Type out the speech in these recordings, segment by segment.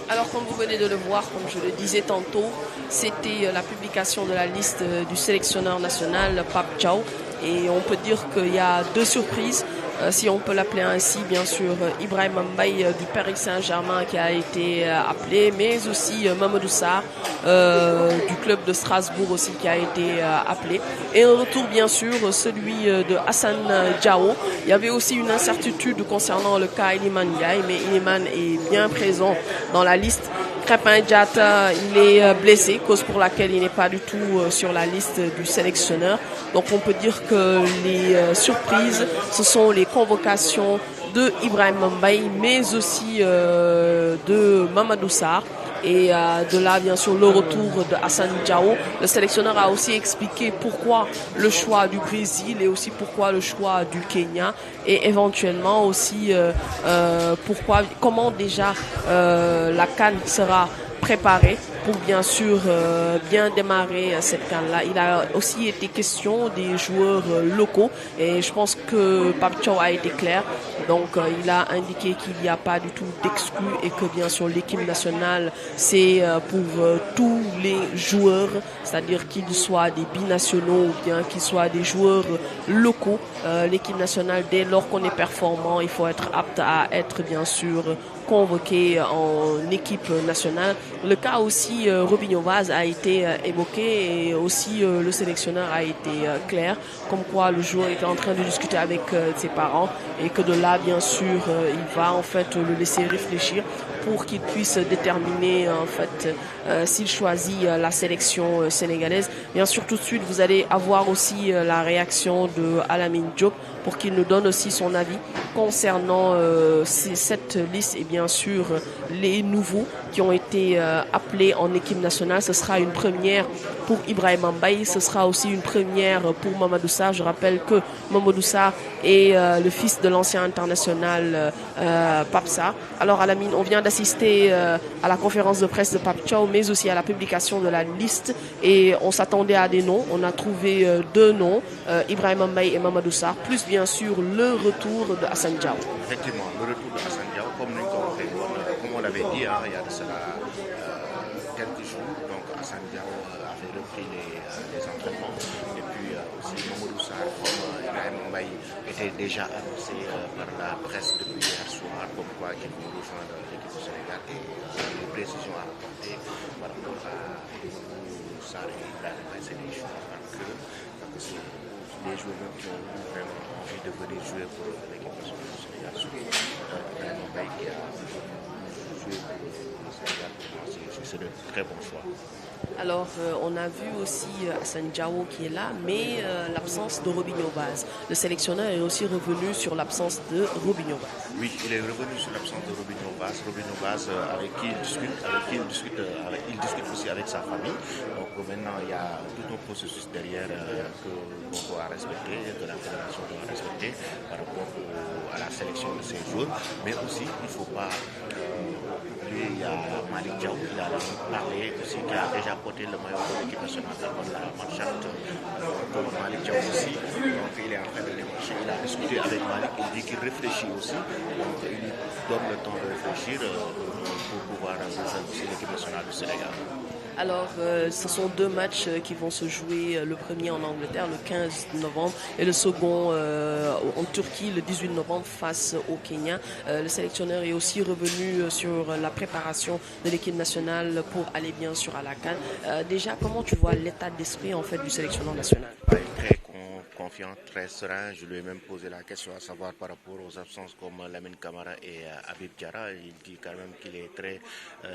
Alors, comme vous venez de le voir, comme je le disais tantôt, c'était la publication de la liste du sélectionneur national, Pape Thiaw. Et on peut dire qu'il y a deux surprises, si on peut l'appeler ainsi, bien sûr, Ibrahim Mbaye du Paris Saint-Germain qui a été appelé, mais aussi Mamadou Sarr du club de Strasbourg aussi qui a été appelé. Et un retour, bien sûr, celui de Hassan Diao. Il y avait aussi une incertitude concernant le cas Iliman Ndiaye, mais Iliman est bien présent dans la liste. Crépin Diatta, il est blessé, cause pour laquelle il n'est pas du tout sur la liste du sélectionneur. Donc on peut dire que les surprises, ce sont les convocations de Ibrahim Mbaye, mais aussi de Mamadou Sarr. Et de là, bien sûr, le retour de Hassan Diao. Le sélectionneur a aussi expliqué pourquoi le choix du Brésil et aussi pourquoi le choix du Kenya et éventuellement aussi comment déjà la CAN sera préparée pour bien sûr bien démarrer cette CAN-là. Il a aussi été question des joueurs locaux et je pense que Pape Thiaw a été clair. Donc il a indiqué qu'il n'y a pas du tout d'exclus et que bien sûr l'équipe nationale c'est pour tous les joueurs, c'est-à-dire qu'ils soient des binationaux ou bien qu'ils soient des joueurs locaux. L'équipe nationale, dès lors qu'on est performant, il faut être apte à être bien sûr convoqué en équipe nationale. Le cas aussi Robinho Vaz a été évoqué et aussi le sélectionneur a été clair, comme quoi le joueur était en train de discuter avec ses parents et que de là bien sûr il va en fait le laisser réfléchir pour qu'il puisse déterminer en fait s'il choisit la sélection sénégalaise. Bien sûr tout de suite vous allez avoir aussi la réaction de Alamine Diop pour qu'il nous donne aussi son avis concernant cette liste et bien sûr les nouveaux qui ont été appelés en équipe nationale. Ce sera une première pour Ibrahim Mbaye, ce sera aussi une première pour Mamadou Sarr. Je rappelle que Mamadou Sarr est le fils de l'ancien international Pape Sarr. Alors Alamine, on vient d'assister à la conférence de presse de Pape Thiaw, mais aussi à la publication de la liste et on s'attendait à des noms. On a trouvé deux noms, Ibrahim Mbaye et Mamadou Sarr, plus bien sûr le retour de Hassan Diao. Effectivement, le retour de Hassan Diao, comme on l'avait dit, hein, il y a de cela quelques jours, donc Hassan Diao avait repris les entraînements et puis aussi Mamadou Sarr, comme Ibrahim Mbaye était déjà annoncé par la presse depuis hier soir, comme quoi il vont rejoindre l'équipe du Sénégal et les précisions à apporter par rapport à Mamadou Sarr et Ibrahim Mbaye, c'est des choses en creux, parce que c'est les joueurs qui ont vraiment envie de venir jouer pour l'équipe nationale du Sénégal, surtout Ibrahim Mbaye qui a joué pour le Sénégal, c'est de très bons choix. Alors, on a vu aussi Hassan Diao qui est là, mais l'absence de Robinho Vaz. Le sélectionneur est aussi revenu sur l'absence de Robinho Vaz. Oui, il est revenu sur l'absence de Robinho Vaz. Robinho Vaz, avec qui il discute aussi avec sa famille. Donc maintenant, il y a tout un processus derrière que l'on doit respecter, que la fédération doit respecter par rapport à la sélection de ces joueurs. Mais aussi, il ne faut pas il y a Malik Diaw qui a parlé aussi, qui a déjà porté le maillot de l'équipe nationale de la Manchette. Donc Malik Diaw aussi, donc il est en train de démarcher, il a discuté avec Malik, il dit qu'il réfléchit aussi, donc il lui donne le temps de réfléchir pour pouvoir rejoindre aussi l'équipe nationale du Sénégal. Alors, ce sont deux matchs qui vont se jouer, le premier en Angleterre le 15 novembre et le second en Turquie le 18 novembre face au Kenya. Le sélectionneur est aussi revenu sur la préparation de l'équipe nationale pour aller bien sûr à la CAN. Déjà, comment tu vois l'état d'esprit en fait du sélectionneur national? Très confiant, très serein. Je lui ai même posé la question à savoir par rapport aux absences comme Lamine Camara et Habib Diarra. Il dit quand même qu'il est très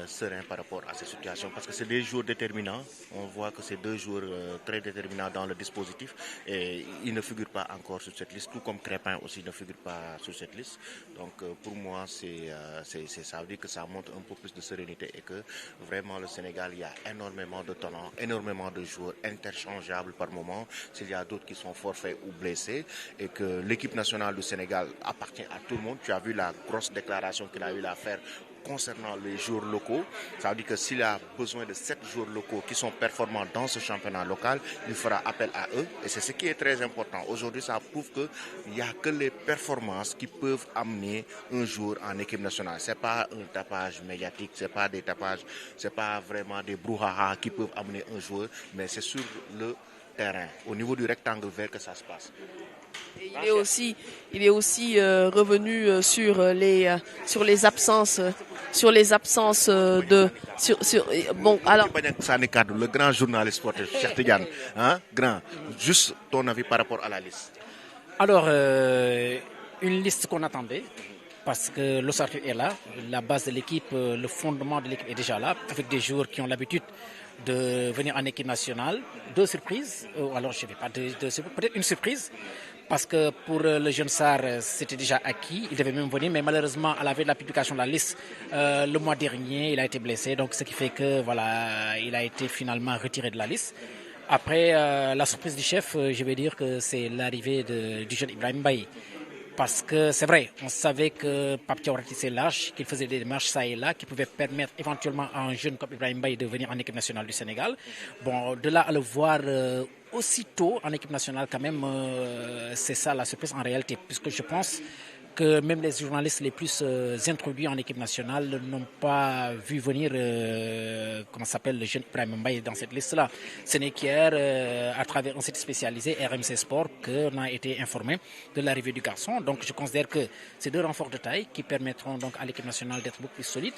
serein par rapport à ces situations parce que c'est des jours déterminants. On voit que c'est deux jours très déterminants dans le dispositif et il ne figure pas encore sur cette liste, tout comme Crépin aussi ne figure pas sur cette liste. Donc pour moi, ça veut dire que ça montre un peu plus de sérénité et que vraiment le Sénégal, il y a énormément de talents, énormément de joueurs interchangeables par moment. S'il y a d'autres qui sont forfaits forfait ou blessé et que l'équipe nationale du Sénégal appartient à tout le monde. Tu as vu la grosse déclaration qu'il a eu à faire concernant les joueurs locaux. Ça veut dire que s'il a besoin de 7 joueurs locaux qui sont performants dans ce championnat local, il fera appel à eux. Et c'est ce qui est très important. Aujourd'hui, ça prouve qu'il n'y a que les performances qui peuvent amener un joueur en équipe nationale. Ce n'est pas un tapage médiatique, ce n'est pas des tapages, ce n'est pas vraiment des brouhaha qui peuvent amener un joueur, mais c'est sur le terrain, au niveau du rectangle vert que ça se passe. Et il est aussi revenu sur les absences. Sur les absences bon, alors. Le grand journaliste sportif, Cheikh Tidiane, hein, grand, juste ton avis par rapport à la liste. Alors, une liste qu'on attendait, parce que l'ossature est là, la base de l'équipe, le fondement de l'équipe est déjà là, avec des joueurs qui ont l'habitude de venir en équipe nationale. 2 surprises, alors je ne vais pas deux surprises, peut-être une surprise, parce que pour le jeune Sarr, c'était déjà acquis, il devait même venir, mais malheureusement, à la veille de la publication de la liste, le mois dernier, il a été blessé, donc ce qui fait que voilà, il a été finalement retiré de la liste. Après, la surprise du chef, je vais dire que c'est l'arrivée du jeune Ibrahim Mbaye. Parce que c'est vrai, on savait que Pape Thiaw ratissait large, qu'il faisait des démarches ça et là, qui pouvaient permettre éventuellement à un jeune comme Ibrahim Mbaye de venir en équipe nationale du Sénégal. Bon, de là à le voir aussitôt en équipe nationale, quand même, c'est ça la surprise en réalité, puisque je pense que même les journalistes les plus introduits en équipe nationale n'ont pas vu venir, comment s'appelle, le jeune Ibrahim Mbaye dans cette liste-là. Ce n'est qu'hier, à travers un site spécialisé, RMC Sport, qu'on a été informé de l'arrivée du garçon. Donc je considère que c'est 2 renforts de taille qui permettront donc à l'équipe nationale d'être beaucoup plus solide.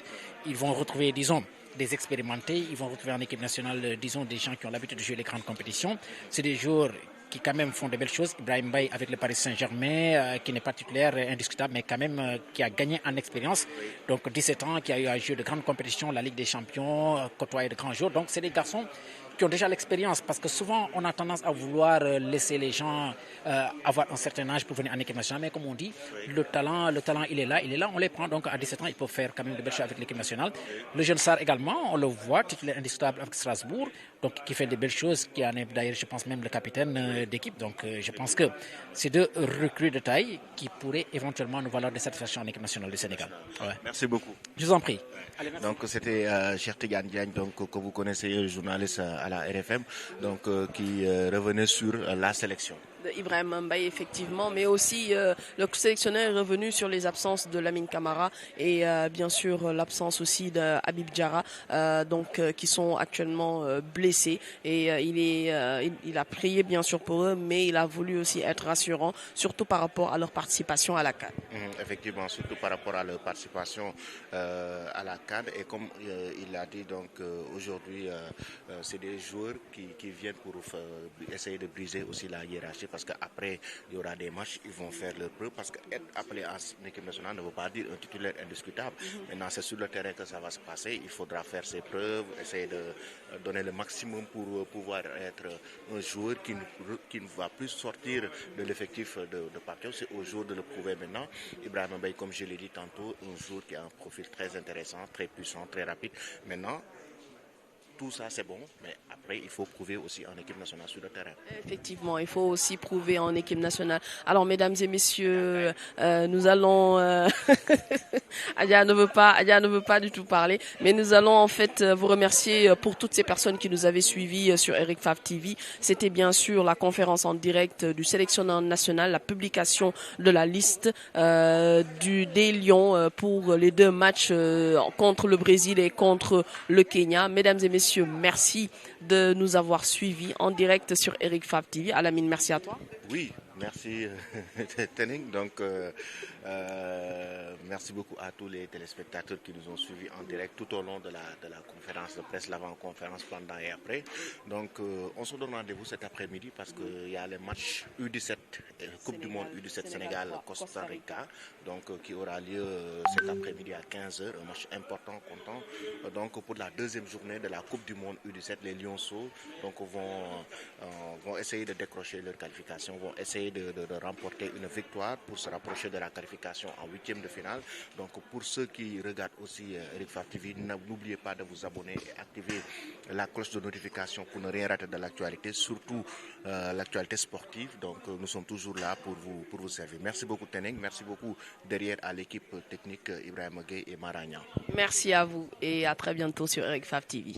Ils vont retrouver, disons, des expérimentés, ils vont retrouver en équipe nationale, disons, des gens qui ont l'habitude de jouer les grandes compétitions. C'est des joueurs qui quand même font de belles choses. Ibrahim Mbaye avec le Paris Saint-Germain, qui n'est pas titulaire, indiscutable, mais quand même qui a gagné en expérience. Donc 17 ans, qui a eu à jouer de grandes compétitions, la Ligue des Champions, côtoyer de grands joueurs. Donc c'est des garçons qui ont déjà l'expérience, parce que souvent on a tendance à vouloir laisser les gens avoir un certain âge pour venir en équipe nationale, mais comme on dit, le talent il est là, on les prend, donc à 17 ans ils peuvent faire quand même de belles choses avec l'équipe nationale. Le jeune Sarr également, on le voit, titulaire indiscutable avec Strasbourg, donc qui fait de belles choses, qui en est d'ailleurs je pense même le capitaine d'équipe, donc je pense que c'est 2 recrues de taille qui pourraient éventuellement nous valoir des satisfactions en équipe nationale du Sénégal. Ouais. Merci beaucoup. Je vous en prie. Allez, donc c'était Cheikh Tidiane Diagne, donc que vous connaissez, journaliste à la RFM, donc qui revenait sur la sélection. Ibrahim Mbaye effectivement, mais aussi le sélectionneur est revenu sur les absences de Lamine Camara et bien sûr l'absence aussi d'Habib Diarra, qui sont actuellement blessés, et il a prié bien sûr pour eux, mais il a voulu aussi être rassurant, surtout par rapport à leur participation à la CAN. Effectivement, surtout par rapport à leur participation à la CAN, et comme il l'a dit, donc aujourd'hui c'est des joueurs qui viennent pour essayer de briser aussi la hiérarchie, parce qu'après il y aura des matchs, ils vont faire leur preuve, parce qu'être appelé en équipe nationale ne veut pas dire un titulaire indiscutable. Maintenant c'est sur le terrain que ça va se passer, il faudra faire ses preuves, essayer de donner le maximum pour pouvoir être un joueur qui ne va plus sortir de l'effectif de Pape Thiaw. C'est au jour de le prouver maintenant. Ibrahim Mbaye, comme je l'ai dit tantôt, un joueur qui a un profil très intéressant, très puissant, très rapide. Maintenant, tout ça c'est bon, mais après il faut prouver aussi en équipe nationale sur le terrain. Effectivement, il faut aussi prouver en équipe nationale. Alors mesdames et messieurs, nous allons Adia ne veut pas du tout parler, mais nous allons en fait vous remercier pour toutes ces personnes qui nous avaient suivis sur Eric Favre TV. C'était bien sûr la conférence en direct du sélectionneur national, la publication de la liste des Lions pour les 2 matchs contre le Brésil et contre le Kenya. Mesdames et messieurs, merci de nous avoir suivis en direct sur Eric Favre TV. Alamine, merci à toi. Oui, merci Tening. Donc merci beaucoup à tous les téléspectateurs qui nous ont suivis en direct tout au long de la conférence de presse, l'avant-conférence, pendant et après. Donc on se donne rendez-vous cet après-midi, parce qu'il y a le match U17, Coupe du Monde U17 Sénégal-Costa Rica, donc qui aura lieu cet après-midi à 15h, un match important, comptant. Donc pour la 2e journée de la Coupe du Monde U17, les Lionceaux donc vont essayer de décrocher leur qualification, vont essayer de remporter une victoire pour se rapprocher de la qualification qualification en huitième de finale. Donc pour ceux qui regardent aussi Eric Favre TV, n'oubliez pas de vous abonner et activer la cloche de notification pour ne rien rater de l'actualité, surtout l'actualité sportive. Donc nous sommes toujours là pour vous servir. Merci beaucoup Teneng, merci beaucoup derrière à l'équipe technique Ibrahim Gueye et Maragna. Merci à vous et à très bientôt sur Eric Favre TV.